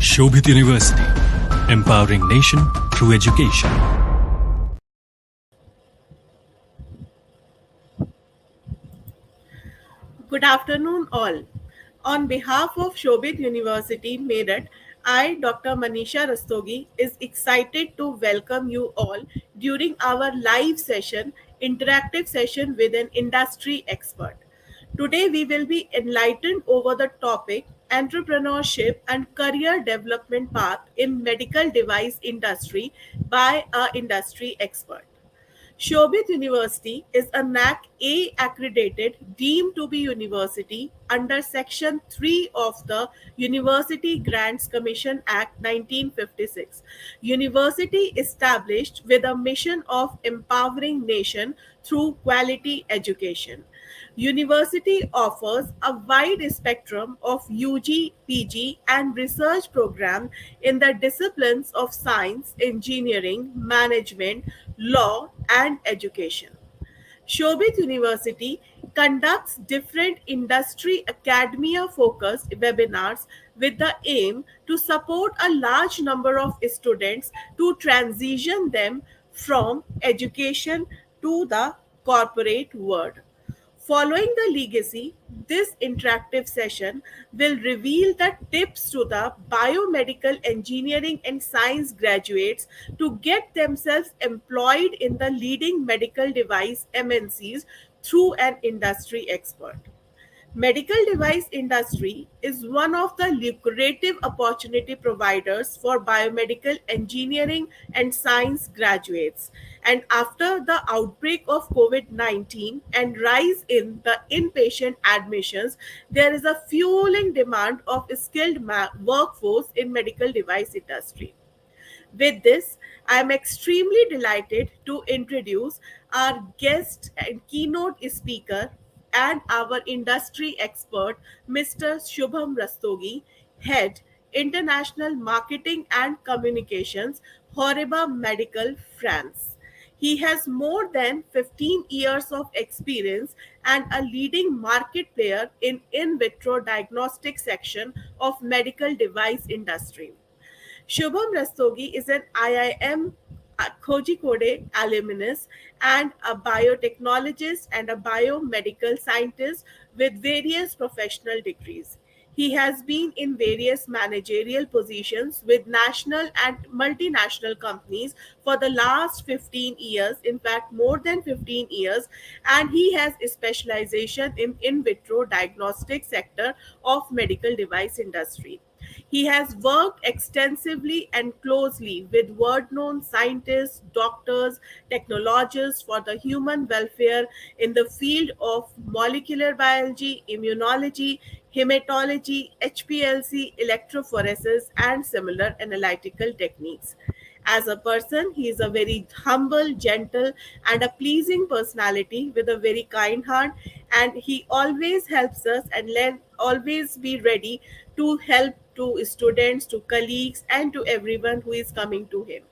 Shobhit University, empowering nation through education. Good afternoon, all. On behalf of Shobhit University, Meerut, I, Dr. Manisha Rastogi, is excited to welcome you all during our live session, interactive session with an industry expert. Today, we will be enlightened over the topic entrepreneurship and career development path in medical device industry by a industry expert. Shobhit University is a NAC A accredited deemed to be university under Section 3 of the University Grants Commission Act 1956. University established with a mission of empowering nation through quality education. University offers a wide spectrum of UG, PG, and research programs in the disciplines of science, engineering, management, law, and education. Shobhit University conducts different industry academia focused webinars with the aim to support a large number of students to transition them from education to the corporate world. Following the legacy, this interactive session will reveal the tips to the biomedical engineering and science graduates to get themselves employed in the leading medical device MNCs through an industry expert. Medical device industry is one of the lucrative opportunity providers for biomedical engineering and science graduates. And after the outbreak of COVID-19 and rise in the inpatient admissions, there is a fueling demand of skilled workforce in medical device industry. With this, I am extremely delighted to introduce our guest and keynote speaker and our industry expert, Mr. Shubham Rastogi, Head International Marketing and Communications, HORIBA Medical France. He has more than 15 years of experience and a leading market player in vitro diagnostic section of medical device industry. Shubham Rastogi is an IIM Kozhikode alumnus and a biotechnologist and a biomedical scientist with various professional degrees. He has been in various managerial positions with national and multinational companies for the last 15 years, in fact, more than 15 years, and he has a specialization in vitro diagnostic sector of medical device industry. He has worked extensively and closely with world known scientists, doctors, technologists for the human welfare in the field of molecular biology, immunology, hematology, HPLC, electrophoresis, and similar analytical techniques. As a person, he is a very humble, gentle, and a pleasing personality with a very kind heart. And he always helps us and let always be ready to help to students, to colleagues, and to everyone who is coming to him.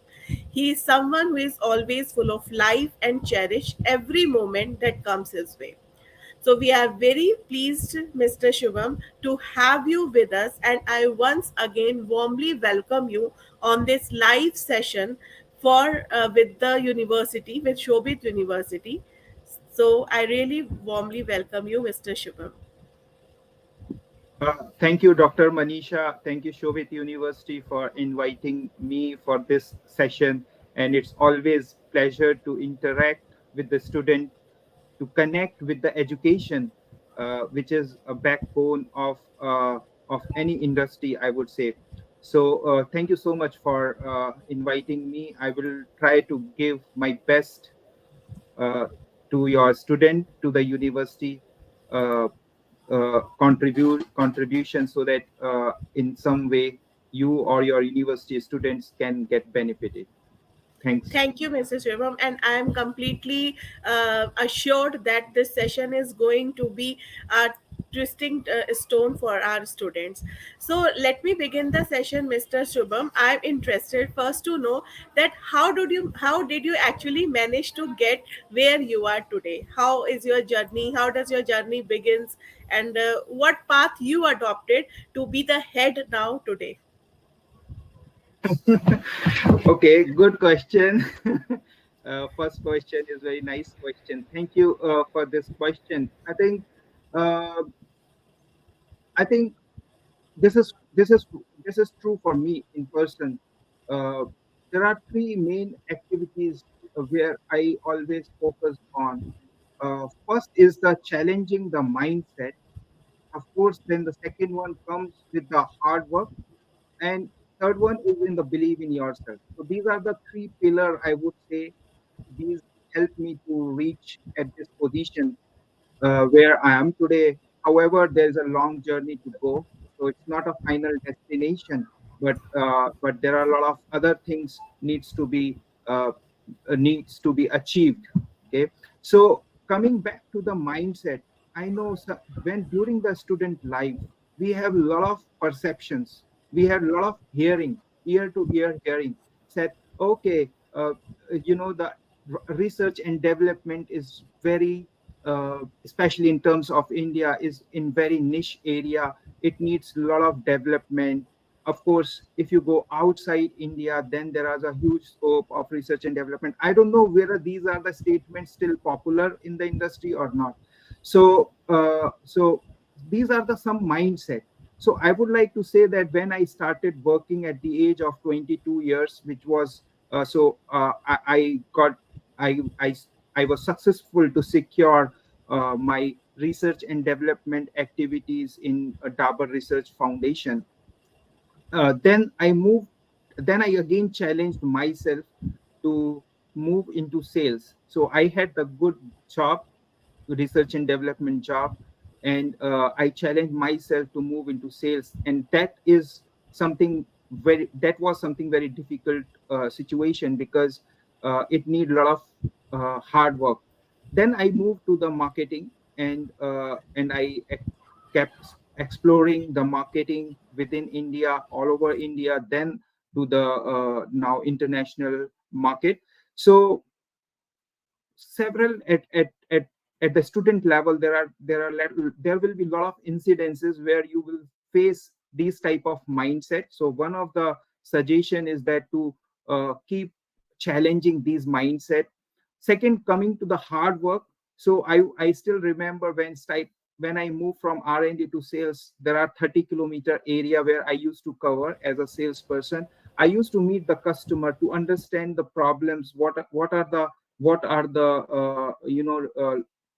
He is someone who is always full of life and cherish every moment that comes his way. So we are very pleased, Mr. Shubham, to have you with us, and I once again warmly welcome you on this live session for with the university, with Shobhit University. So I really warmly welcome you, Mr. Shubham. Thank you, Dr. Manisha. Thank you, Shobhit University, for inviting me for this session. And it's always pleasure to interact with the student, to connect with the education, which is a backbone of any industry, I would say. So thank you so much for inviting me. I will try to give my best uh, to your student, to the university, uh, contribution, so that in some way you or your university students can get benefited. Thanks. Thank you, Mrs. Shubham, and I am completely assured that this session is going to be a twisting stone for our students. So let me begin the session, Mr. Shubham. I'm interested first to know that how did you actually manage to get where you are today? How is your journey? How does your journey begins? And what path you adopted to be the head now today? Okay, good question. First question is very nice question. Thank you for this question. Uh, I think this is true for me in person. Uh, there are three main activities where I always focus on. First is the challenging the mindset. Of course, then the second one comes with the hard work, and third one is in the believe in yourself. So these are the three pillar, I would say. These help me to reach at this position where I am today. However, there's a long journey to go, so it's not a final destination. But there are a lot of other things uh, needs to be achieved. Okay, so coming back to the mindset, I know when during the student life we have a lot of perceptions, we have a lot of hearing, ear to ear hearing. Said, okay, the research and development is very especially in terms of India, is in very niche area. It needs a lot of development. Of course, if you go outside India, then there is a huge scope of research and development. I don't know whether these are the statements still popular in the industry or not. So these are the some mindset. So I would like to say that when I started working at the age of 22 years, which was I got I I I was successful to secure my research and development activities in a Dabur Research Foundation. Then I moved. Then I again challenged myself to move into sales. So I had the good job, research and development job, and I challenged myself to move into sales, and that was something very difficult situation, because it need a lot of hard work. Then I moved to the marketing, and kept exploring the marketing within India, all over India, then to the now international market. So several at the student level, there will be a lot of incidences where you will face these type of mindset. So one of the suggestion is that to keep challenging these mindset. Second, coming to the hard work. So I still remember when I moved from R&D to sales, there are 30-kilometer area where I used to cover as a salesperson. I used to meet the customer to understand the problems, what are the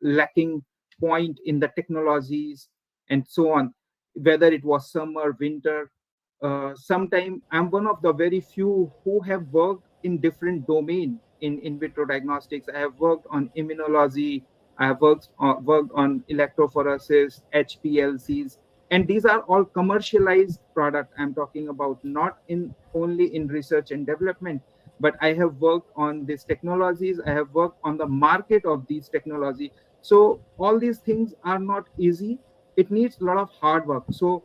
lacking point in the technologies, and so on, whether it was summer, winter. Sometime I'm one of the very few who have worked in different domain in vitro diagnostics. I have worked on immunology, I have worked on electrophoresis, HPLCs, and these are all commercialized product I'm talking about, not in only in research and development, but I have worked on these technologies, I have worked on the market of these technology. So all these things are not easy. It needs a lot of hard work. So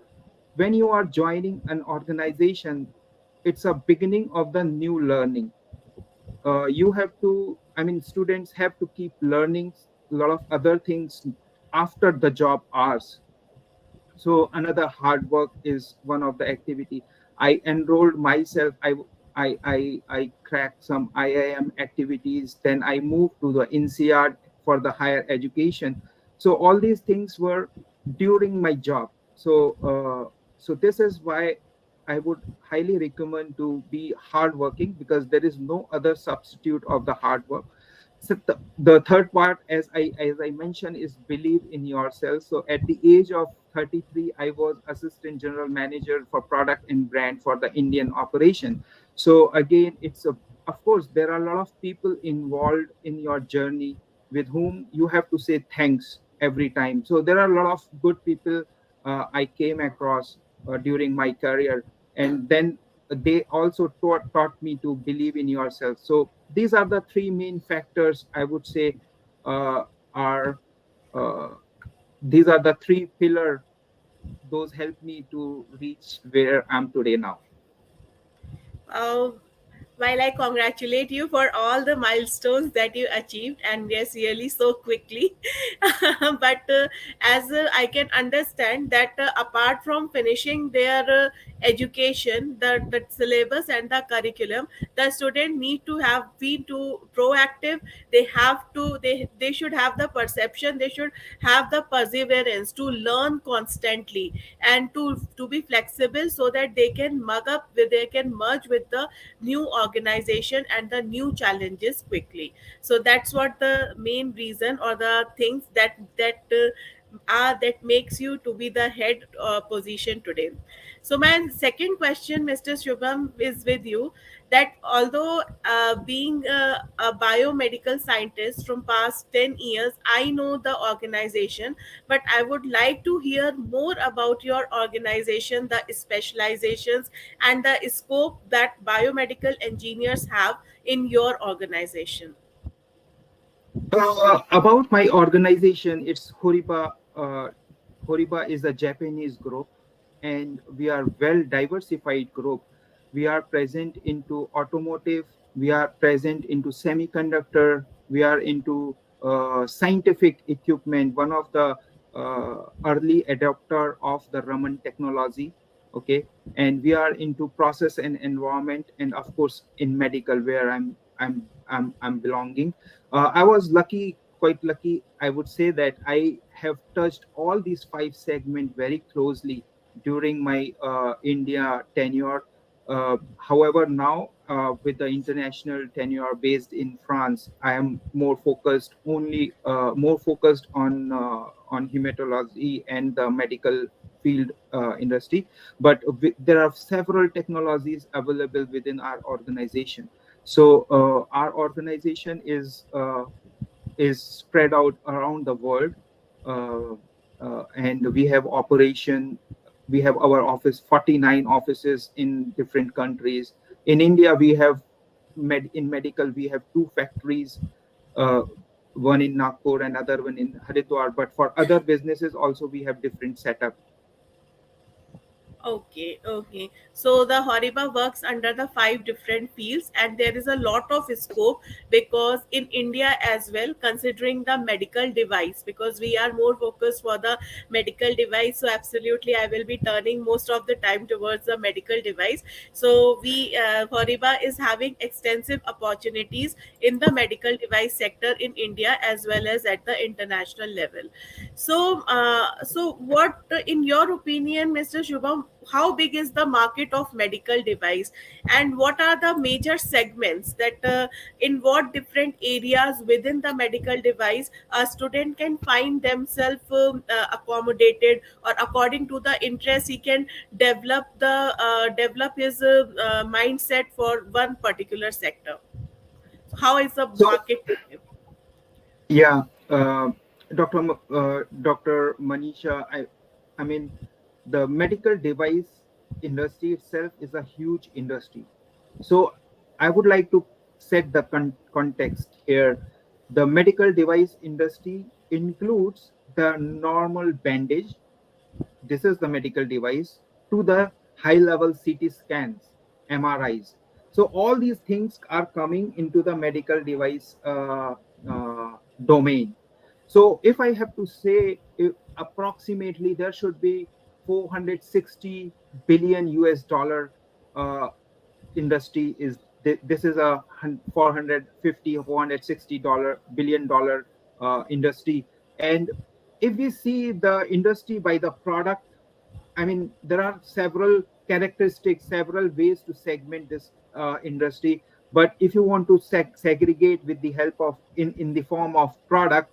when you are joining an organization, it's a beginning of the new learning. You have to, I mean, students have to keep learning a lot of other things after the job hours. So another hard work is one of the activity. I enrolled myself. I cracked some IIM activities. Then I moved to the INSEAD for the higher education. So all these things were during my job. So this is why I would highly recommend to be hardworking, because there is no other substitute of the hard work. So the third part, as I mentioned, is believe in yourself. So at the age of 33, I was assistant general manager for product and brand for the Indian operation. So again, of course there are a lot of people involved in your journey with whom you have to say thanks every time. So there are a lot of good people I came across during my career, and then they also taught me to believe in yourself. So these are the three main factors, I would say, uh, are uh, these are the three pillar. Those help me to reach where I'm today now. Wow, While I congratulate you for all the milestones that you achieved, and yes, really so quickly. But as I can understand that apart from finishing their education, the syllabus and the curriculum, the student need to have been too proactive. They have to, they should have the perception, they should have the perseverance to learn constantly, and to be flexible so that they can mug up with, they can merge with the new organization and the new challenges quickly. So that's what the main reason or the things that are that makes you to be the head position today. So my second question, Mr. Shubham, is with you, that although being a biomedical scientist from past 10 years, I know the organization, but I would like to hear more about your organization, the specializations and the scope that biomedical engineers have in your organization. About my organization, it's HORIBA. HORIBA is a Japanese group, and we are well diversified group. We are present into automotive. We are present into semiconductor. We are into scientific equipment. One of the early adopter of the Raman technology. Okay, and we are into process and environment, and of course in medical, where I'm belonging. I was lucky, quite lucky. I would say that I have touched all these five segments very closely during my India tenure. However, now with the international tenure based in France, I am more focused on hematology and the medical field industry. But there are several technologies available within our organization. So our organization is spread out around the world, uh, and we have operation. We have our office, 49 offices in different countries. In India, we have in medical we have two factories, uh, one in Nagpur and other one in Haridwar. But for other businesses also we have different setup. Okay, okay. So the Horiba works under the five different fields, and there is a lot of scope because in India as well, considering the medical device, because we are more focused for the medical device. So absolutely, I will be turning most of the time towards the medical device. So we Horiba is having extensive opportunities in the medical device sector in India as well as at the international level. So, what, in your opinion, Mr. Shubham, how big is the market of medical device, and what are the major segments that, in what different areas within the medical device, a student can find themselves accommodated, or according to the interest, he can develop his mindset for one particular sector. So, how is the So market? yeah, Dr. Manisha, I mean, the medical device industry itself is a huge industry. So I would like to set the context here. The medical device industry includes the normal bandage, this is the medical device, to the high level CT scans, MRIs. So all these things are coming into the medical device domain. So if I have to say, approximately there should be 460 billion US dollar industry is, this is a 450 $460 billion industry. And if we see the industry by the product, I mean, there are several characteristics, several ways to segment this industry. But if you want to segregate with the help of in the form of product,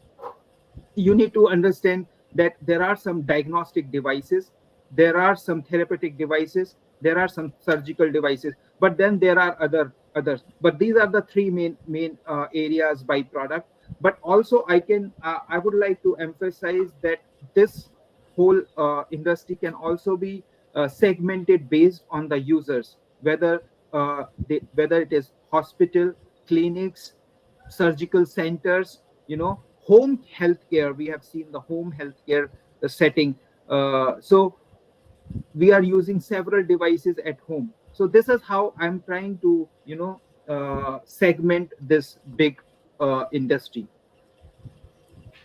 you need to understand that there are some diagnostic devices, there are some therapeutic devices, there are some surgical devices, but then there are others. But these are the three main areas by product. But also I would like to emphasize that this whole industry can also be segmented based on the users, whether it is hospital, clinics, surgical centers, home healthcare. We have seen the home healthcare setting. So we are using several devices at home. So this is how I'm trying to segment this big industry.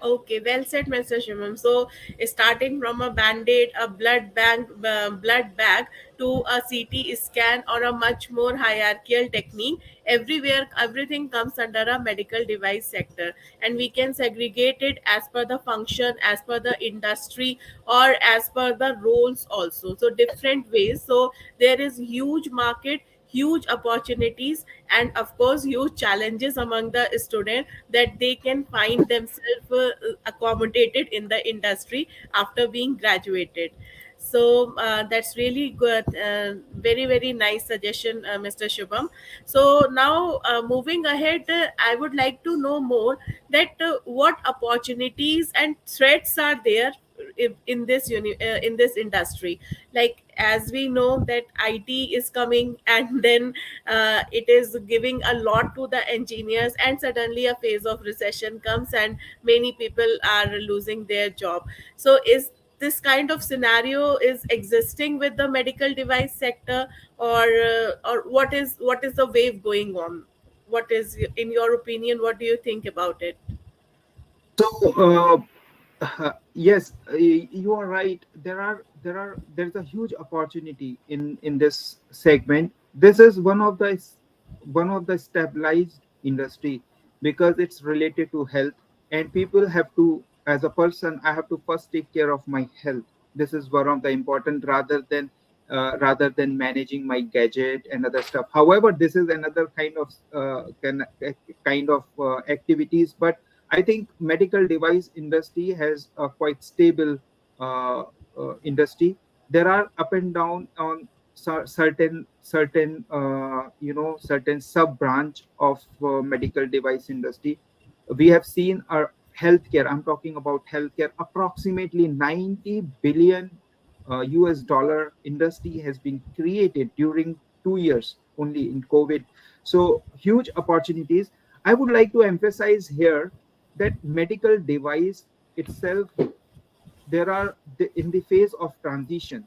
Okay, well said, Mr. Shimam. So, starting from a band-aid, a blood bag, to a CT scan or a much more hierarchical technique, everywhere, everything comes under a medical device sector, and we can segregate it as per the function, as per the industry, or as per the roles also. So, different ways. So, there is huge market, huge opportunities, and of course huge challenges among the student, that they can find themselves accommodated in the industry after being graduated. So that's really good. Very nice suggestion, Mr. Shubham. So now, moving ahead, I would like to know more, that what opportunities and threats are there in this industry. Like, as we know that IT is coming, and then it is giving a lot to the engineers, and suddenly a phase of recession comes, and many people are losing their job. So is this kind of scenario is existing with the medical device sector, or what is the wave going on? What is, in your opinion, what do you think about it? So yes, you are right. There's a huge opportunity in this segment. This is one of the stabilized industry because it's related to health, and people have to, as a person, I have to first take care of my health. This is one of the important, rather than managing my gadget and other stuff. However, this is another kind of activities, but I think medical device industry has a quite stable uh, industry. There are up and down on certain sub branch of medical device industry. We have seen our healthcare. I'm talking about healthcare. Approximately 90 billion US dollar industry has been created during 2 years only in COVID. So huge opportunities. I would like to emphasize here that medical device itself, there are in the phase of transition.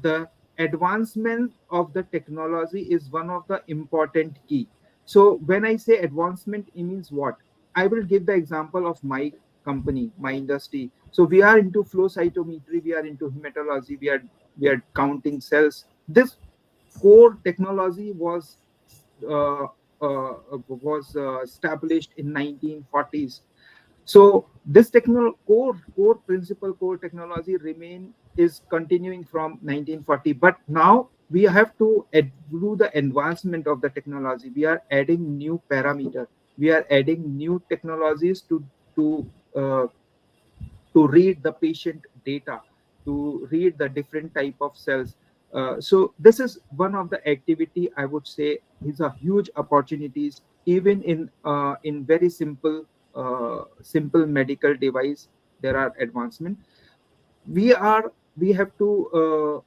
The advancement of the technology is one of the important key. So when I say advancement, it means what? I will give the example of my company, my industry. So we are into flow cytometry, we are into hematology, we are counting cells. This core technology uh, was established in 1940s. So this core technology remain is continuing from 1940, but now we have to do the advancement of the technology. We are adding new parameter, we are adding new technologies to uh, to read the patient data, to read the different type of cells. So this is one of the activity, I would say, is a huge opportunities even in very simple medical device. There are advancement. We have to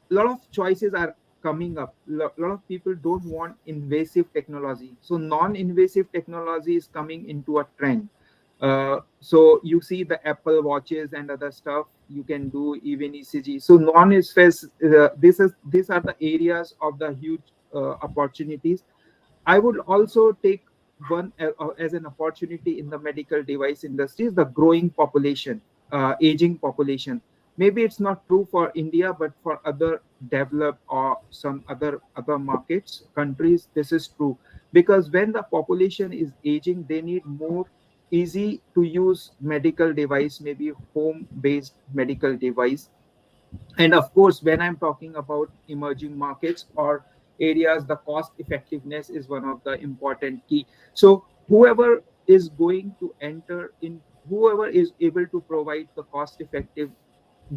lot of choices are coming up. Lot of people don't want invasive technology, so non-invasive technology is coming into a trend. So you see the Apple watches and other stuff, you can do even ECG. So non-invasive, these are the areas of the huge opportunities. I would also take one as an opportunity in the medical device industry is the growing population, aging population. Maybe it's not true for India, but for other developed or some other markets, countries, this is true. Because when the population is aging, they need more easy to use medical device, maybe home based medical device. And of course, when I'm talking about emerging markets or areas, the cost effectiveness is one of the important key. So whoever is going to enter in, whoever is able to provide the cost effective,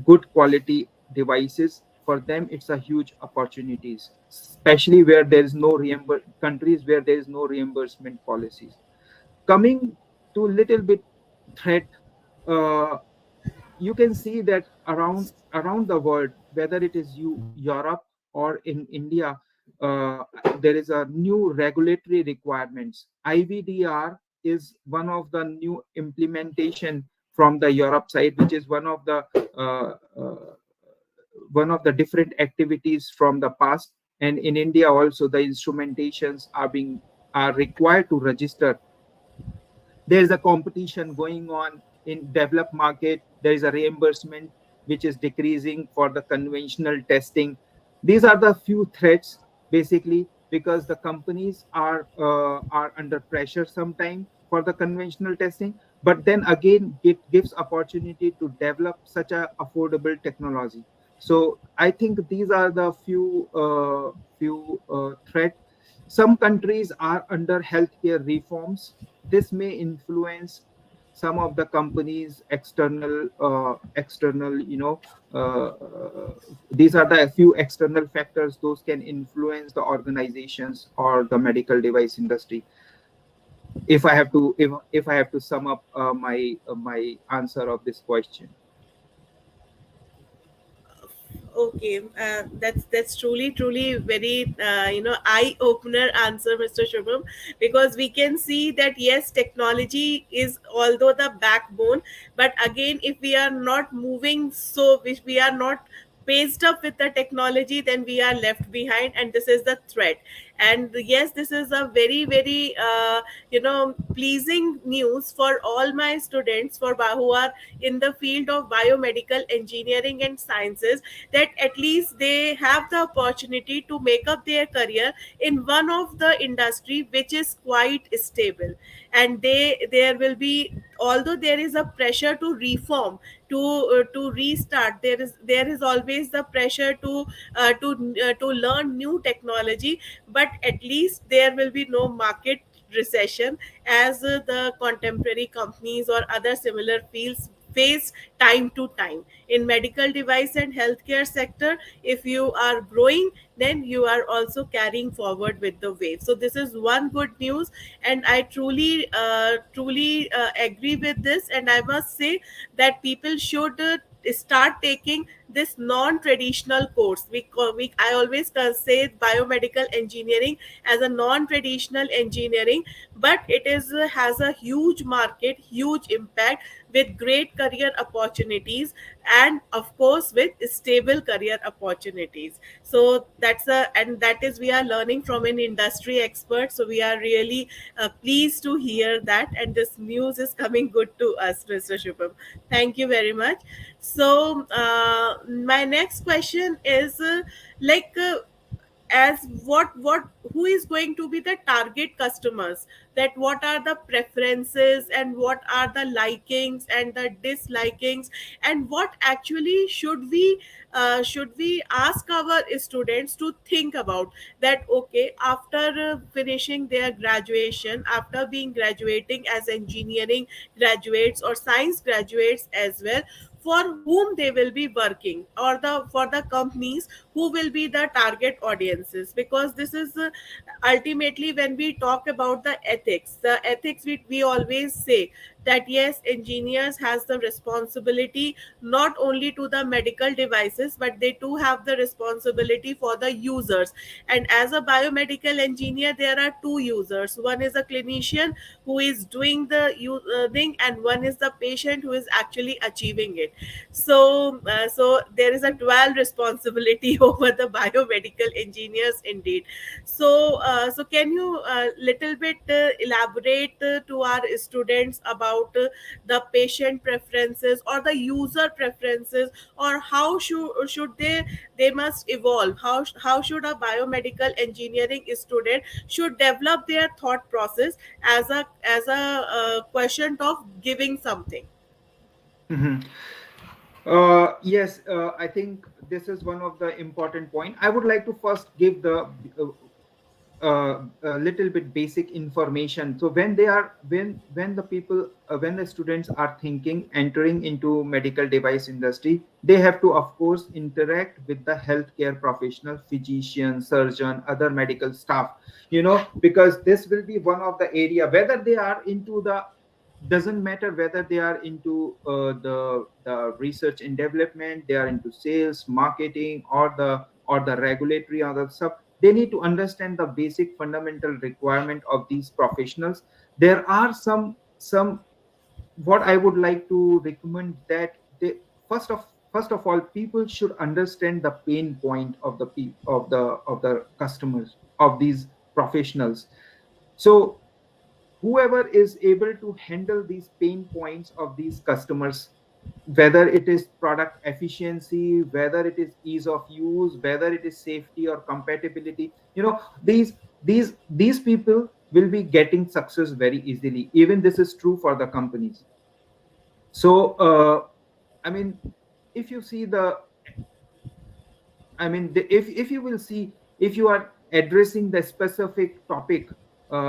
good quality devices, for them it's a huge opportunities, especially where there is no countries where there is no reimbursement policies. Coming to little bit threat, uh, you can see that around the world, whether it is Europe or in India, uh, there is a new regulatory requirements. IVDR is one of the new implementation from the Europe side, which is uh, uh, one of the different activities from the past. And in India also, the instrumentations are required to register. There is a competition going on in developed market. There is a reimbursement which is decreasing for the conventional testing. These are the few threats, basically, because the companies are under pressure sometime for the conventional testing, but then again it gives opportunity to develop such a affordable technology. So I think these are the few threat. Some countries are under healthcare reforms. This may influence some of the companies external, these are the few external factors those can influence the organizations or the medical device industry. If I have to sum up my answer of this question. Okay, that's truly very eye opener answer, Mr. Shubham, because we can see that yes, technology is although the backbone, but again, if we are not moving, so if we are not paced up with the technology, then we are left behind, and this is the threat. And yes, this is a very pleasing news for all my students who are in the field of biomedical engineering and sciences, that at least they have the opportunity to make up their career in one of the industry which is quite stable. And there will be, although there is a pressure to reform, to restart, there is always the pressure to learn new technology, but at least there will be no market recession, as the contemporary companies or other similar fields face time to time. In medical device and healthcare sector, if you are growing, then you are also carrying forward with the wave. So this is one good news, and I truly agree with this. And I must say that people should start taking this non-traditional course. I always say biomedical engineering as a non-traditional engineering, but it is has a huge market, huge impact, with great career opportunities, and of course with stable career opportunities. So that is, we are learning from an industry expert, so we are really pleased to hear that, and this news is coming good to us, Mr. Shubham. Thank you very much. So my next question is as what who is going to be the target customers, that what are the preferences and what are the likings and the dislikings, and what actually should we ask our students to think about, that okay, after finishing their graduation, after being graduating as engineering graduates or science graduates as well, for whom they will be working, or the for the companies who will be the target audiences. Because this is ultimately, when we talk about the ethics, we always say that yes, engineers has the responsibility not only to the medical devices, but they too have the responsibility for the users. And as a biomedical engineer, there are two users: one is a clinician who is doing the thing, and one is the patient who is actually achieving it. So there is a dual responsibility over the biomedical engineers indeed. So can you little bit elaborate to our students about the patient preferences or the user preferences, or how should they must evolve, how should a biomedical engineering student should develop their thought process as a question of giving something. Mhm. Yes, I think this is one of the important point. I would like to first give the a little bit basic information. So when the people when the students are thinking entering into medical device industry, they have to of course interact with the healthcare professional, physician, surgeon, other medical staff, because this will be one of the area, whether they are into the, doesn't matter whether they are into the research and development, they are into sales, marketing, or the regulatory other stuff. They need to understand the basic fundamental requirement of these professionals. There are some what I would like to recommend, that they first of first of all, people should understand the pain point of the of the customers, of these professionals. So whoever is able to handle these pain points of these customers, whether it is product efficiency, whether it is ease of use, whether it is safety or compatibility, these people will be getting success very easily. Even this is true for the companies. So I mean, if you see the if you will see, if you are addressing the specific topic,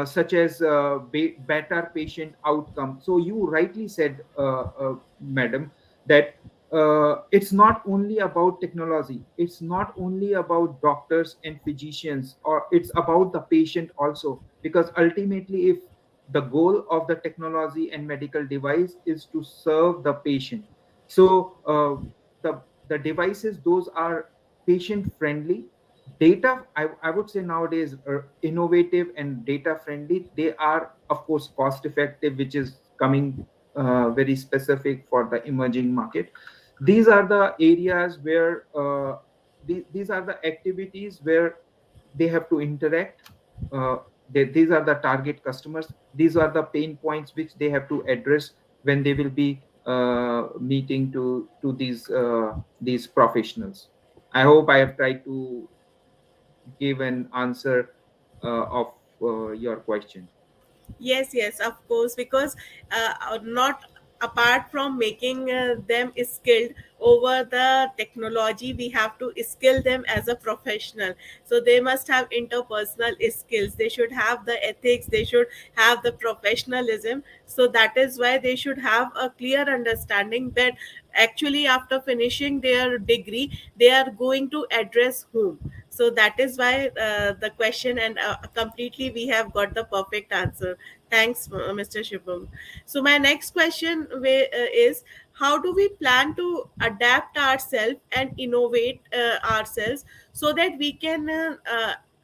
such as better patient outcome. So you rightly said, madam, that it's not only about technology, it's not only about doctors and physicians, or it's about the patient also. Because ultimately, if the goal of the technology and medical device is to serve the patient, so the devices, those are patient friendly, data, I would say nowadays are innovative and data friendly. They are of course cost effective, which is coming very specific for the emerging market. These are the areas where these are the activities where they have to interact. uh, these are the target customers, these are the pain points which they have to address when they will be meeting to these professionals. I hope I have tried to give an answer of your question. Yes, yes, of course, because not apart from making them skilled over the technology, we have to skill them as a professional. So they must have interpersonal skills. They should have the ethics. They should have the professionalism. So that is why they should have a clear understanding that actually after finishing their degree, they are going to address whom. So that is why the question, and completely we have got the perfect answer. Thanks, Mr. Shubham. So my next question is, how do we plan to adapt ourselves and innovate ourselves so that we can,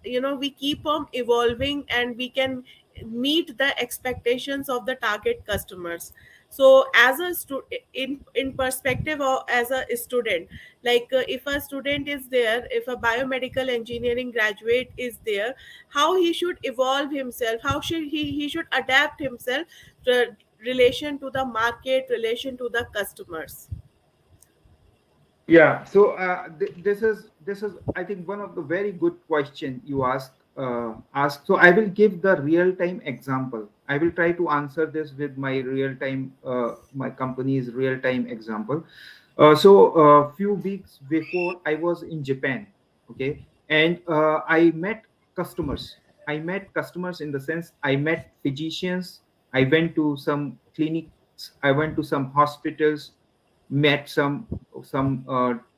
we keep on evolving and we can meet the expectations of the target customers. So as a in perspective or as a student, like if a student is there, if a biomedical engineering graduate is there, how he should evolve himself, how should he should adapt himself to relation to the market, relation to the customers. Yeah, so this is I think one of the very good question you ask. So I will give the real time example. I will try to answer this with my real time, my company's real time example. So a few weeks before, I was in Japan, okay, and I met customers. I met customers in the sense I met physicians. I went to some clinics. I went to some hospitals, met some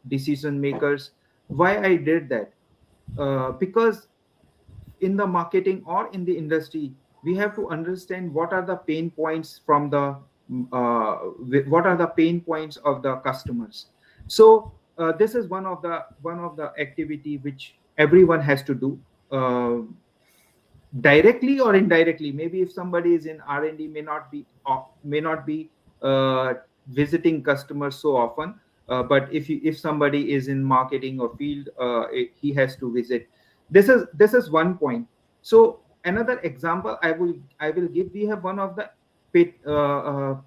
decision makers. Why I did that? Because in the marketing or in the industry, we have to understand what are the pain points from the what are the pain points of the customers. So this is one of the activity which everyone has to do, directly or indirectly. Maybe if somebody is in R&D, may not be visiting customers so often, but if somebody is in marketing or field, he has to visit. This is one point. So another example I will give. We have one of the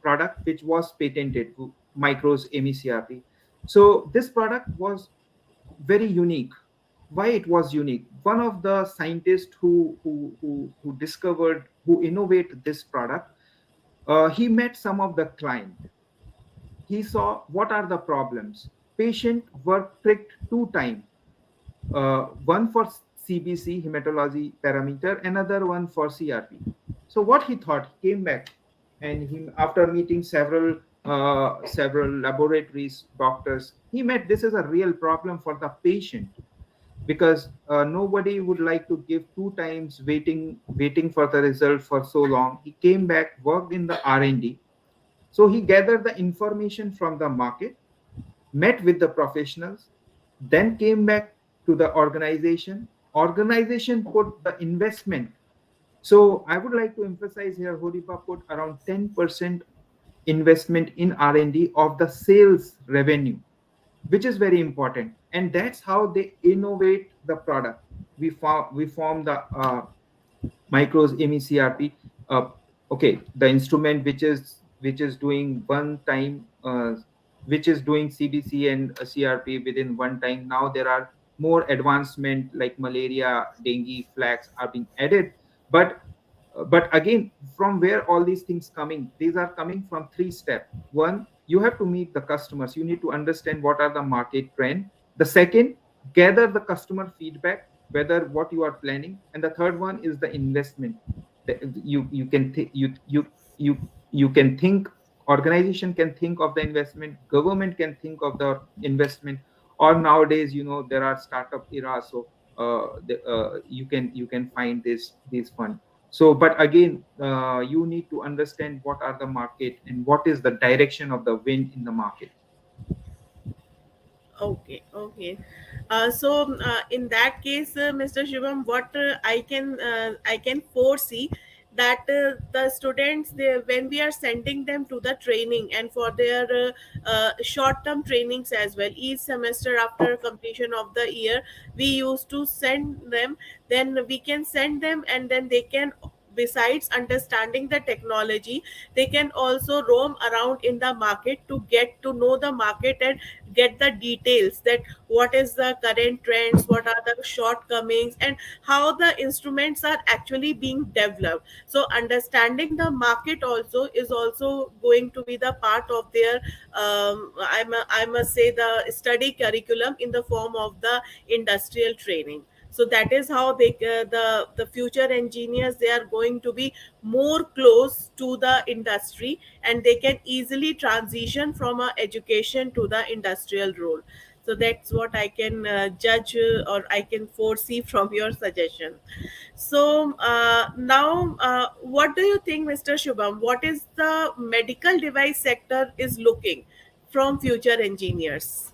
product which was patented, micros MECRP. So this product was very unique. Why it was unique? One of the scientists who discovered, who innovated this product, he met some of the client. He saw what are the problems. Patient were pricked 2 times, one for CBC, hematology parameter, another one for CRP. So what he thought, he came back, and he, after meeting several laboratories, doctors, he met this is a real problem for the patient. Because nobody would like to give 2 times waiting for the result for so long. He came back, worked in the R&D. So he gathered the information from the market, met with the professionals, then came back to the organization put the investment. So I would like to emphasize here, HORIBA put around 10% investment in R&D of the sales revenue. which is very important. And that's how they innovate the product. We form the micros MECRP. Uh, okay, the instrument which is doing one time, which is doing CBC and CRP within one time. Now there are more advancement like malaria, dengue, flags are being added. But but again, from where all these things coming? These are coming from three step. One, you have to meet the customers. You need to understand what are the market trend. The second, gather the customer feedback, whether what you are planning. And the third one is the investment. You can you you can think, organization can think of the investment, government can think of the investment, or nowadays, there are startup era. So you can find this fund. So but again, you need to understand what are the market and what is the direction of the wind in the market. Okay, okay. So in that case, Mr. Shivam, what I can foresee that the students, when we are sending them to the training and for their short term trainings as well, each semester after completion of the year, we used to send them. Then we can send them, and then they can, besides understanding the technology, they can also roam around in the market to get to know the market and get the details, that what is the current trends, what are the shortcomings, and how the instruments are actually being developed. So understanding the market also is also going to be the part of their I must say the study curriculum in the form of the industrial training. So that is how the future engineers, they are going to be more close to the industry, and they can easily transition from a education to the industrial role. So that's what I can judge, or I can foresee from your suggestion. So now, what do you think, Mr. Shubham? What is the medical device sector is looking from future engineers?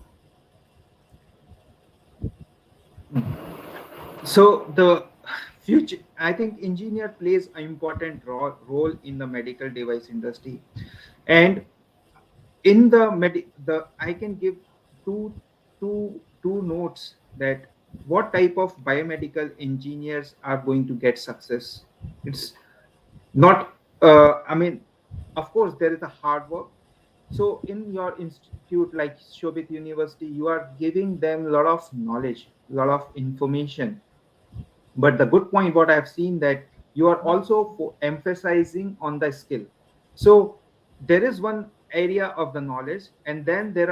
So the future, I think engineer plays an important role in the medical device industry. And in the I can give two notes that what type of biomedical engineers are going to get success. It's not, I mean, of course there is a hard work. So in your institute like Shobit University, you are giving them a lot of knowledge, a lot of information. But the good point what I have seen, that you are also emphasizing on the skill. So there is one area of the knowledge, and then there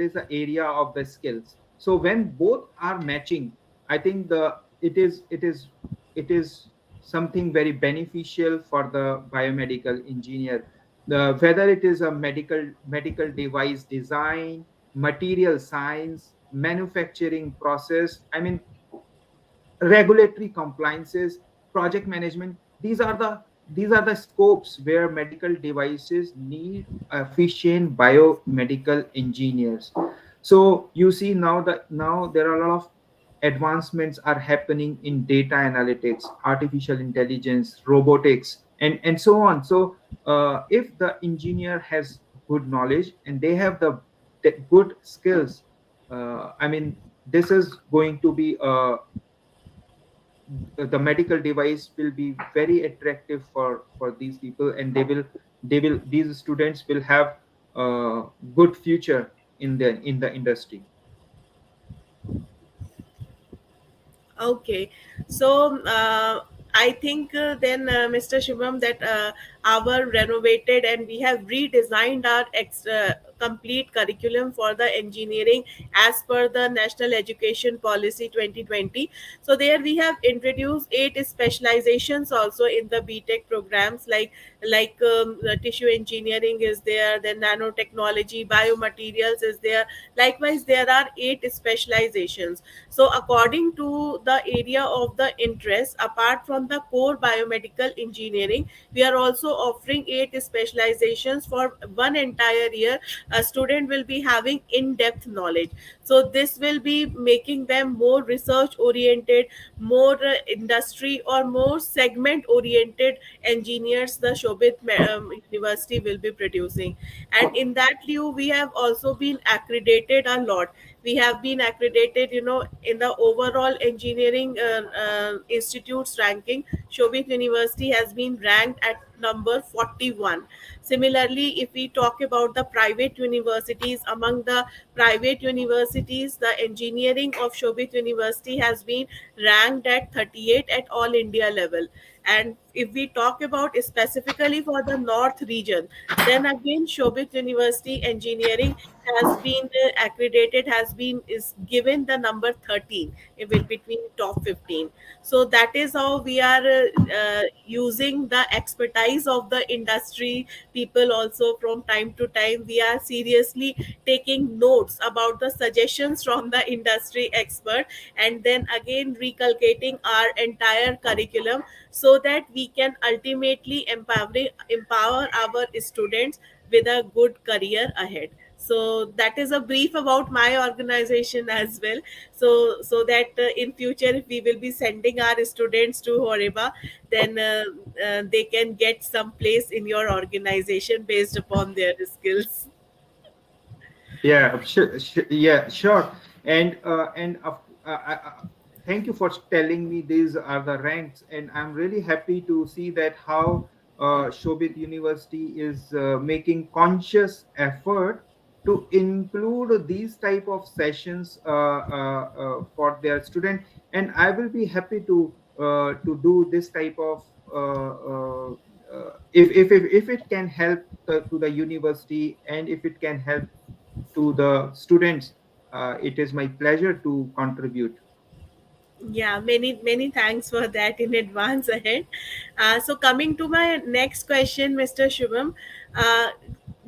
is an area of the skills. So when both are matching, I think it is something very beneficial for the biomedical engineer. Whether it is a medical device design, material science, manufacturing process, I mean, regulatory compliances, project management. These are the scopes where medical devices need efficient biomedical engineers. So you see now there are a lot of advancements are happening in data analytics, artificial intelligence, robotics, and so on. So if the engineer has good knowledge and they have the good skills, I mean, this is going to be the medical device will be very attractive for these people, and these students will have a good future in the industry. Okay, so I think then, Mr. Shivam, that our renovated and we have redesigned our complete curriculum for the engineering as per the National Education Policy 2020. So there we have introduced 8 specializations also in the BTech programs, like the tissue engineering is there, then nanotechnology, biomaterials is there. Likewise, there are 8 specializations. So, according to the area of the interest, apart from the core biomedical engineering, we are also offering 8 specializations for one entire year. A student will be having in depth knowledge. So, this will be making them more research oriented, more industry or more segment oriented engineers, the University will be producing. And in that lieu, we have also been accredited a lot. We have been accredited, in the overall engineering institutes ranking. Shobit University has been ranked at number 41. Similarly, if we talk about the private universities, among the private universities, the engineering of Shobit University has been ranked at 38 at all India level. And if we talk about specifically for the North region, then again Shobit University Engineering has been accredited, has been is given the number 13 between top 15. So that is how we are using the expertise of the industry people. Also, from time to time, we are seriously taking notes about the suggestions from the industry expert, and then again recalculating our entire curriculum so that we can ultimately empower our students with a good career ahead. So that is a brief about my organization as well. So that in future, if we will be sending our students to Horiba, then they can get some place in your organization based upon their skills. Yeah, yeah, sure. And thank you for telling me these are the ranks, and I'm really happy to see that how Shobit University is making conscious effort to include these type of sessions for their student. And I will be happy to do this type of if it can help to the university, and if it can help to the students, it is my pleasure to contribute. Yeah, many thanks for that in advance ahead. So coming to my next question, Mr. Shubham, uh,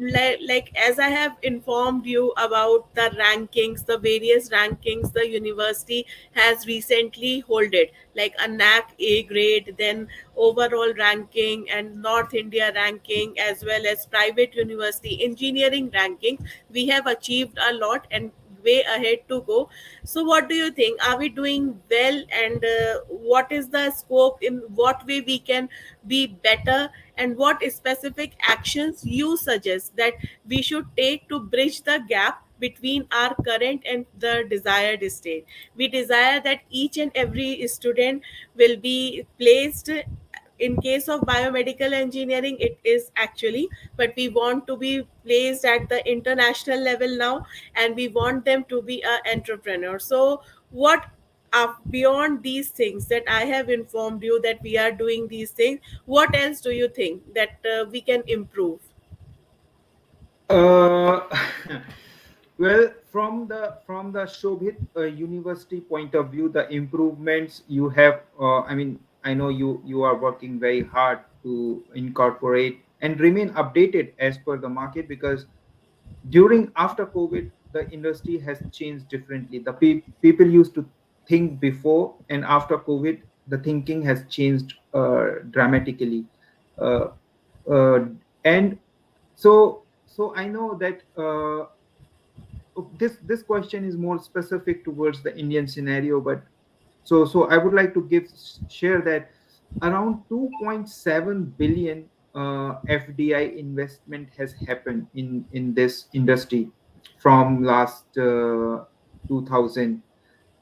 like as I have informed you about the rankings, the various rankings the university has recently holded, like a NAC A grade, then overall ranking and North India ranking, as well as private university engineering rankings. We have achieved a lot and way ahead to go. So what do you think, are we doing well, and what is the scope, in what way we can be better, and what specific actions you suggest that we should take to bridge the gap between our current and the desired state? We desire that each and every student will be placed, in case of biomedical engineering it is actually, but we want to be placed at the international level now, and we want them to be an entrepreneur. So what beyond these things that I have informed you that we are doing these things, what else do you think that we can improve? Uh, well, from the Shobhit University point of view, the improvements you have, I mean, I know you are working very hard to incorporate and remain updated as per the market, because during after COVID, the industry has changed differently. The people used to think before, and after COVID, the thinking has changed dramatically. Uh, uh, and so I know that this question is more specific towards the Indian scenario, but so I would like to share that around 2.7 billion FDI investment has happened in this industry from last 2000.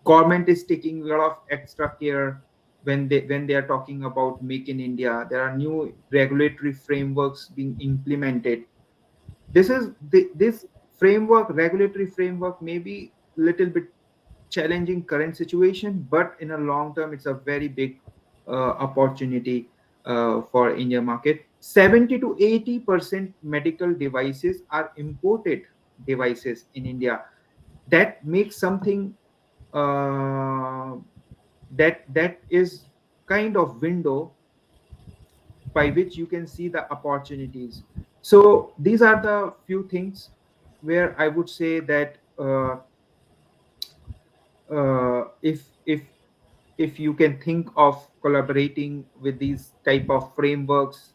Government is taking a lot of extra care when they are talking about Make in India. There are new regulatory frameworks being implemented. This framework, regulatory framework, may be little bit challenging current situation, but in a long term it's a very big opportunity for India market. 70 to 80% medical devices are imported devices in India. That makes something uh, that is kind of window by which you can see the opportunities. So these are the few things where I would say that if you can think of collaborating with these type of frameworks,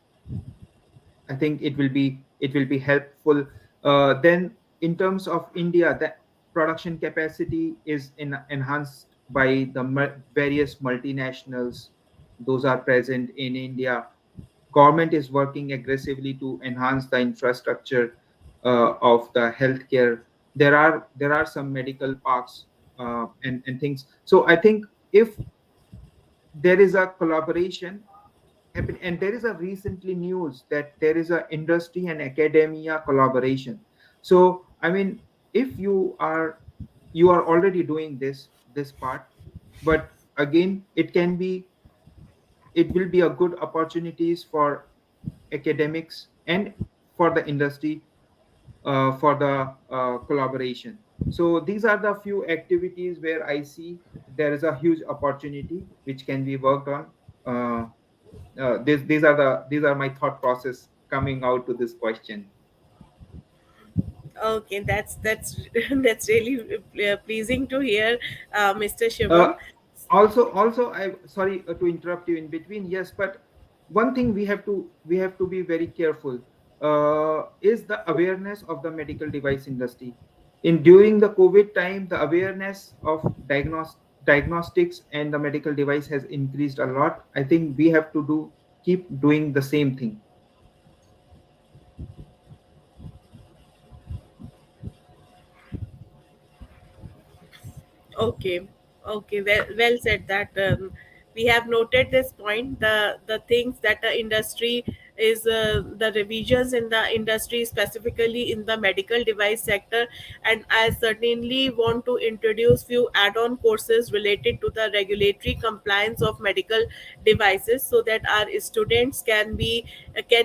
I think it will be helpful. Then in terms of India, the production capacity is enhanced by the various multinationals those are present in India. Government is working aggressively to enhance the infrastructure of the healthcare. There are some medical parks and things. So I think if there is a collaboration happen, and there is a recently news that there is a industry and academia collaboration. So I mean, if you are already doing this part, but again, it will be a good opportunities for academics and for the industry, for the collaboration. So these are the few activities where I see there is a huge opportunity which can be worked on. uh, these are my thought process coming out to this question. Okay, that's that's really pleasing to hear, Mr. uh, Shubham. also I sorry to interrupt you in between. Yes, but one thing we have to be very careful is the awareness of the medical device industry. In during the COVID time, the awareness of diagnostics and the medical device has increased a lot. I think we have to keep doing the same thing. Okay, okay, well said that we have noted this point. The things that the industry is the revisions in the industry, specifically in the medical device sector, and I certainly want to introduce few add-on courses related to the regulatory compliance of medical devices, so that our students can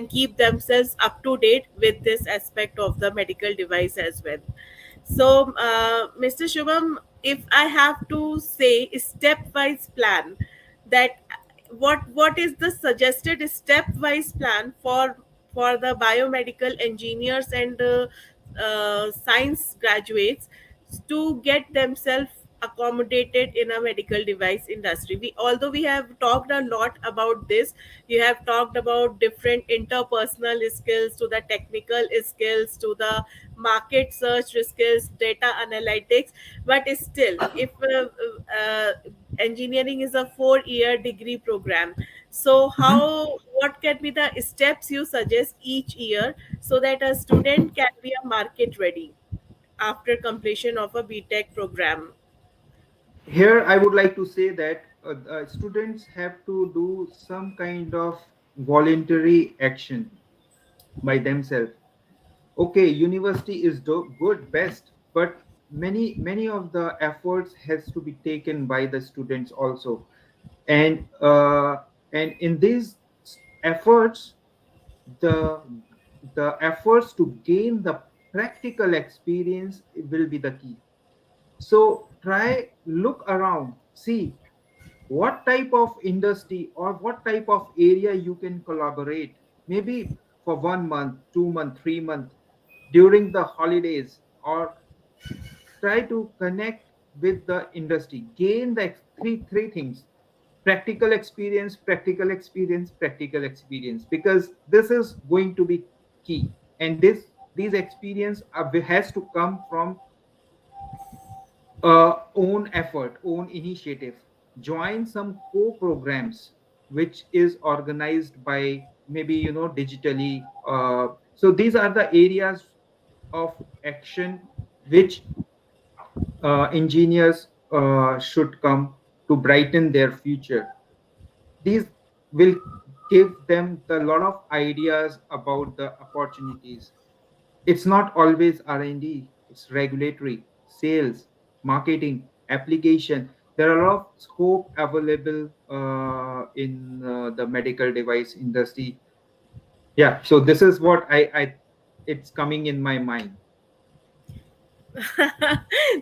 keep themselves up to date with this aspect of the medical device as well. So, Mr. Shubham, if I have to say a stepwise plan, that what is the suggested stepwise plan for the biomedical engineers and science graduates to get themselves accommodated in a medical device industry? We, although we have talked a lot about this, you have talked about different interpersonal skills to the technical skills to the market search skills, data analytics, but still, if engineering is a 4-year degree program, so Mhm. how what can be the steps you suggest each year so that a student can be a market ready after completion of a BTech program? Here I would like to say that students have to do some kind of voluntary action by themselves. Okay, university is good, best, but many of the efforts has to be taken by the students also. And in these efforts, the the efforts to gain the practical experience will be the key. So try look around, see what type of industry or what type of area you can collaborate, maybe for 1 month, 2 month, 3 month, during the holidays, or try to connect with the industry, gain the three things: practical experience, practical experience, practical experience, because this is going to be key. And these experience has to come from own effort, own initiative. Join some co-programs which is organized by, maybe digitally. So these are the areas of action which engineers should come to brighten their future. These will give them a lot of ideas about the opportunities. It's not always R&D, it's regulatory, sales, marketing, application. There are a lot of scope available in the medical device industry. Yeah, so this is what I it's coming in my mind.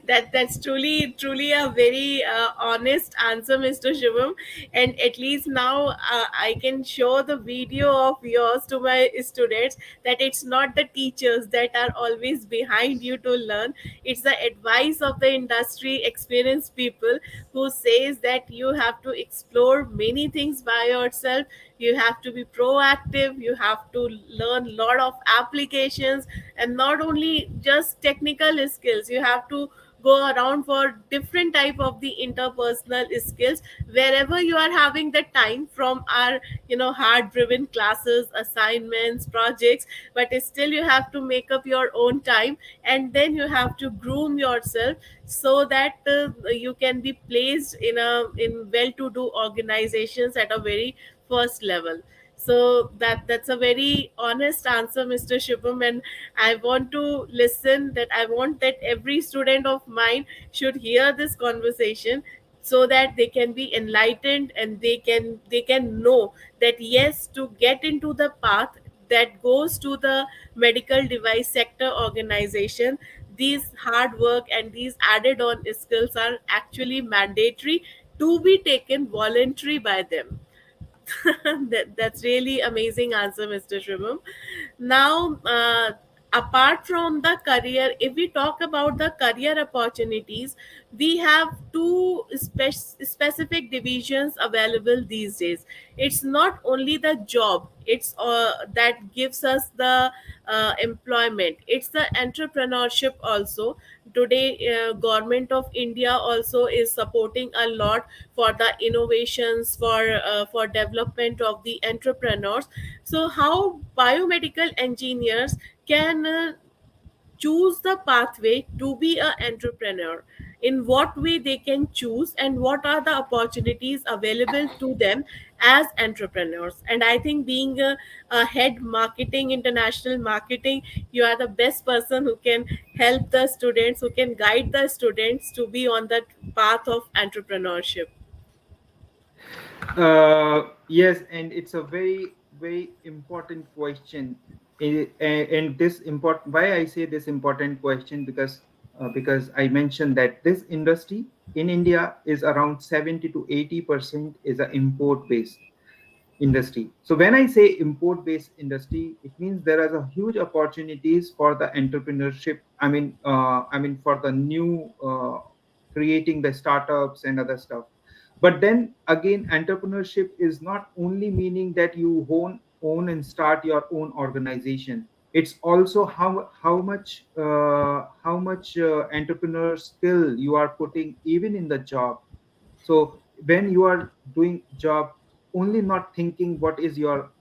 That's truly a very honest answer, Mr. Shivam. And at least now I can show the video of yours to my students, that it's not the teachers that are always behind you to learn. It's the advice of the industry experienced people who says that you have to explore many things by yourself, you have to be proactive, you have to learn lot of applications, and not only just technical skills, you have to go around for different type of the interpersonal skills wherever you are having the time from our hard driven classes, assignments, projects. But still you have to make up your own time, and then you have to groom yourself so that you can be placed in well to do organizations at a very first level. So that's a very honest answer, Mr. Shubham, and I want to listen that I want that every student of mine should hear this conversation so that they can be enlightened, and they can know that yes, to get into the path that goes to the medical device sector organization, these hard work and these added on skills are actually mandatory to be taken voluntary by them. That's really amazing answer, Mr. Shubham. Now, apart from the career, if we talk about the career opportunities, we have two specific divisions available these days. It's not only the job, it's that gives us the employment. It's the entrepreneurship also. Today, government of India also is supporting a lot for the innovations, for development of the entrepreneurs. So how biomedical engineers can choose the pathway to be an entrepreneur, in what way they can choose, and what are the opportunities available to them as entrepreneurs. And I think being a head marketing, international marketing, you are the best person who can help the students, who can guide the students to be on that path of entrepreneurship. Yes, and it's a very, very important question. And this important, why I say this important question, because I mentioned that this industry in India is around 70 to 80% is a import based industry. So when I say import based industry, it means there are a huge opportunities for the entrepreneurship. I mean for the new creating the startups and other stuff. But then again, entrepreneurship is not only meaning that you own and start your own organization. It's also how much entrepreneur skill you are putting even in the job. So when you are doing job, only not thinking what is your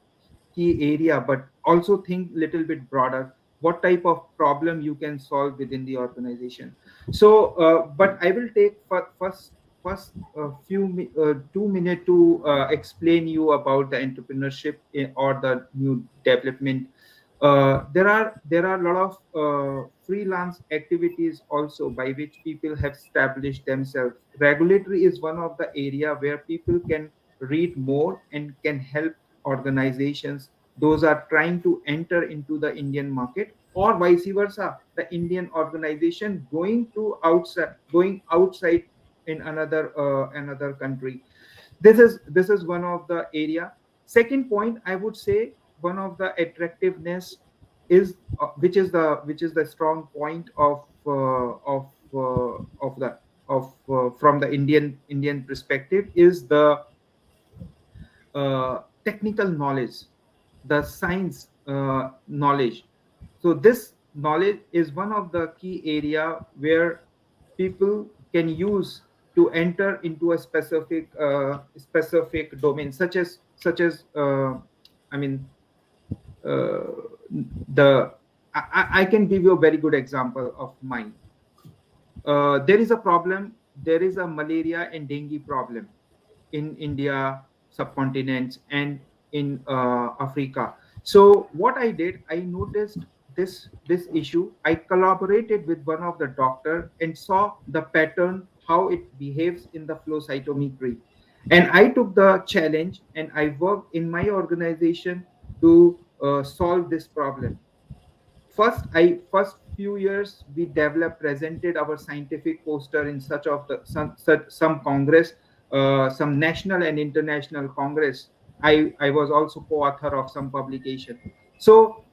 key area, but also think little bit broader, what type of problem you can solve within the organization. So but I will take first 2 minutes to explain you about the entrepreneurship or the new development. There are a lot of freelance activities also by which people have established themselves. Regulatory is one of the area where people can read more and can help organizations those are trying to enter into the Indian market, or vice versa, the Indian organization going outside in another country. This is one of the area. Second point, I would say, one of the attractiveness is which is the strong point of the from the Indian perspective, is the technical knowledge, the science knowledge. So this knowledge is one of the key area where people can use to enter into a specific domain, such as I mean uh, the I can give you a very good example of mine. There is a problem. There is a malaria and dengue problem in India subcontinent and in Africa. So what I did, I noticed this issue. I collaborated with one of the doctor and saw the pattern how it behaves in the flow cytometry, and I took the challenge and I worked in my organization to solve this problem. First few years we developed, presented our scientific poster in such of the some congress, some national and international congress. I was also co-author of some publication. So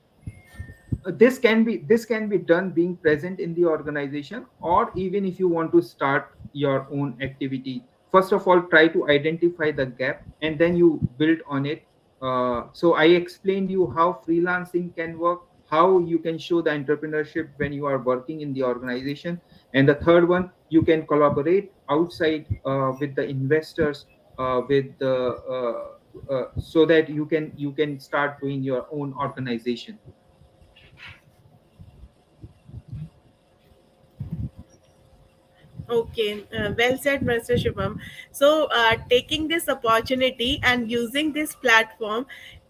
this can be done being present in the organization, or even if you want to start your own activity. First of all, try to identify the gap and then you build on it. So I explained you how freelancing can work, how you can show the entrepreneurship when you are working in the organization. And the third one, you can collaborate outside with the investors, with the so that you can start doing your own organization. Okay, well said, Mr. Shubham. So, taking this opportunity and using this platform,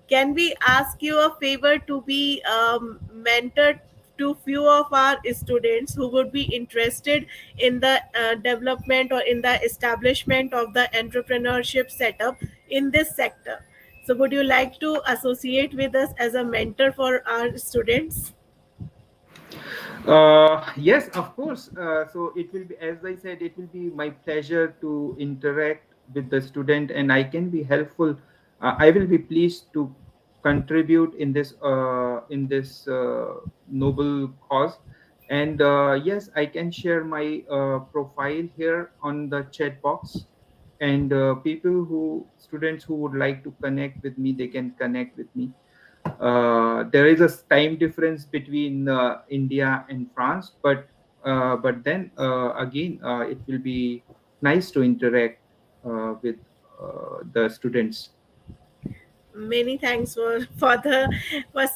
can we ask you a favor to be mentored to few of our students who would be interested in the development or in the establishment of the entrepreneurship setup in this sector? So, would you like to associate with us as a mentor for our students? Yes, of course. So it will be, as I said, it will be my pleasure to interact with the student, and I can be helpful. I will be pleased to contribute in this noble cause. And yes, I can share my profile here on the chat box. And students who would like to connect with me, they can connect with me. There is a time difference between India and France, but then again, it will be nice to interact with the students. Many thanks for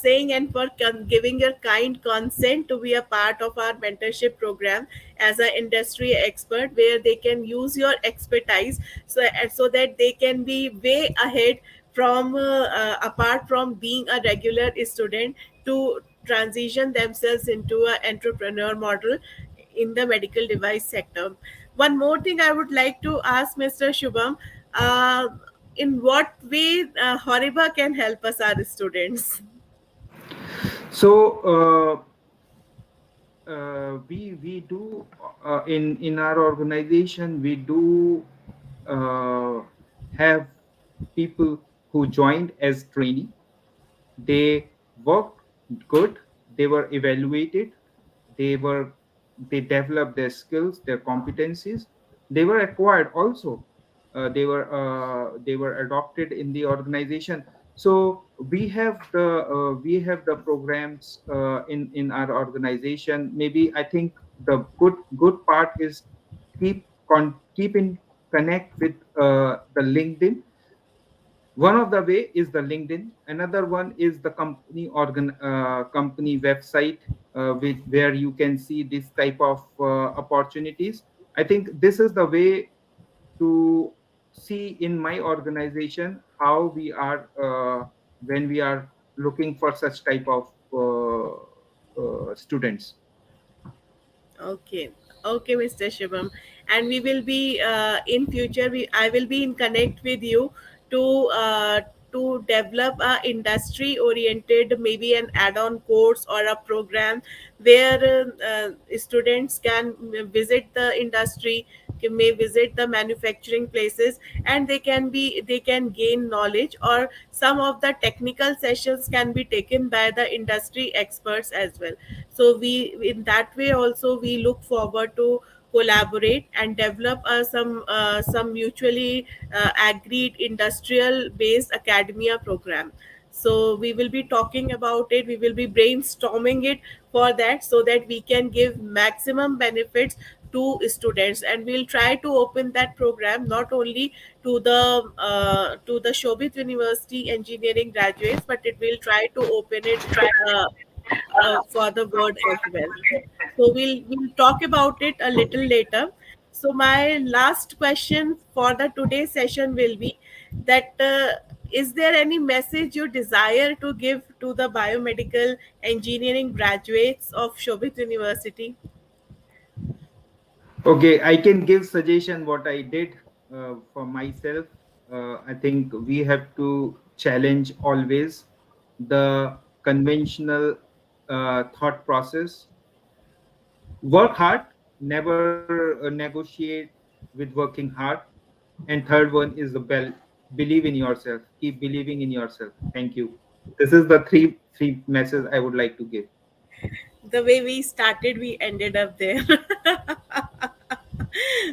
saying and for giving your kind consent to be a part of our mentorship program as an industry expert, where they can use your expertise, so that they can be way ahead from apart from being a regular student, to transition themselves into an entrepreneur model in the medical device sector. One more thing I would like to ask Mr. Shubham, uh, in what way HORIBA can help us, our students? So we do in our organization, we do uh, have people who joined as trainee. They worked good, they were evaluated, they were they developed their skills, their competencies, they were acquired also. They were adopted in the organization. So we have the programs in our organization. Maybe I think the good part is keep in connect with the LinkedIn. One of the way is the LinkedIn. Another one is the company website, where you can see this type of opportunities. I think this is the way to see in my organization how we are when we are looking for such type of students. Okay, okay, Mr. Shivam, and we will be in future. I will be in connect with you to uh, to develop a industry oriented, maybe an add-on course or a program where students can visit the industry, may visit the manufacturing places, and they can gain knowledge, or some of the technical sessions can be taken by the industry experts as well. So we, in that way also, we look forward to collaborate and develop some mutually agreed industrial based academia program. So we will be talking about it, we will be brainstorming it for that, so that we can give maximum benefits to students, and we'll try to open that program not only to the Shobit University engineering graduates, but it will try to open it uh, for the word as well. So we'll talk about it a little later. So my last question for the today's session will be that is there any message you desire to give to the biomedical engineering graduates of Shobit University? Okay, I can give suggestion what I did for myself. I think we have to challenge always the conventional thought process. Work hard, never negotiate with working hard. And third one is the believe in yourself. Keep believing in yourself. Thank you. This is the three messages I would like to give. The way we started, we ended up there.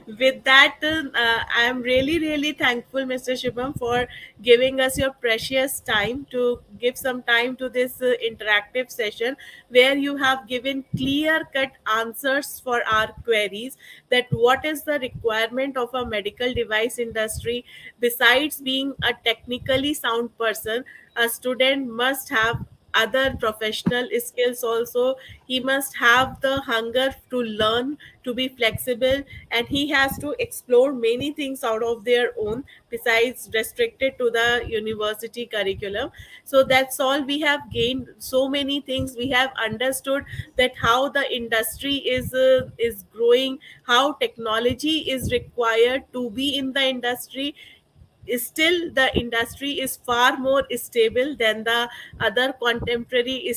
With that, I am really, really thankful, Mr. Shubham, for giving us your precious time to give some time to this interactive session where you have given clear cut answers for our queries, that what is the requirement of a medical device industry. Besides being a technically sound person, a student must have other professional skills also. He must have the hunger to learn, to be flexible, and he has to explore many things out of their own besides restricted to the university curriculum. So that's all we have gained, so many things we have understood, that how the industry is growing, how technology is required to be in the industry. Still the industry is far more stable than the other contemporary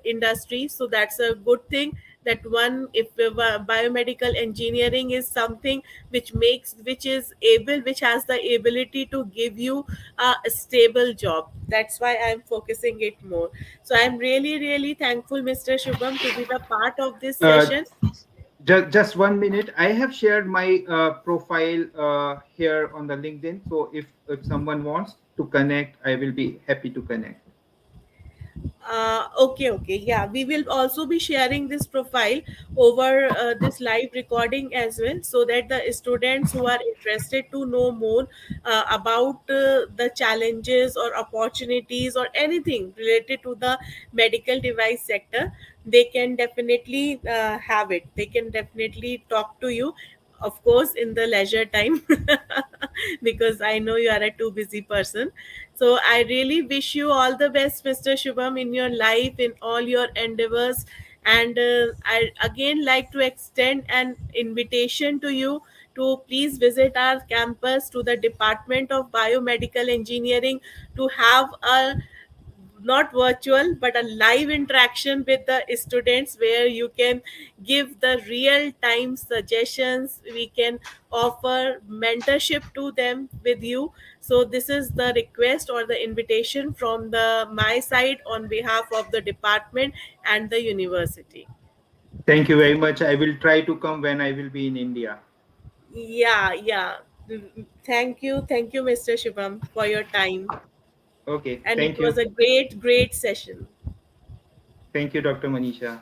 industry. So that's a good thing, that one, if biomedical engineering is something which has the ability to give you a stable job. That's why I'm focusing it more. So I'm really, really thankful, Mr. Shubham, to be the part of this Uh, session. just 1 minute. I have shared my profile here on the LinkedIn. So if someone wants to connect, I will be happy to connect. Okay, okay. Yeah, we will also be sharing this profile over this live recording as well, so that the students who are interested to know more about the challenges or opportunities or anything related to the medical device sector, they can definitely have it. They can definitely talk to you, of course, in the leisure time, because I know you are a too busy person. So I really wish you all the best, Mr. Shubham, in your life, in all your endeavors. And I again like to extend an invitation to you to please visit our campus, to the Department of Biomedical Engineering, to have a not virtual but a live interaction with the students, where you can give the real time suggestions. We can offer mentorship to them with you. So this is the request or the invitation from the my side on behalf of the department and the university. Thank you very much. I will try to come when I will be in India. Yeah, yeah. Thank you, Mr. Shivam, for your time. Okay. And it Thank was you. a great, great session. Thank you, Dr. Manisha.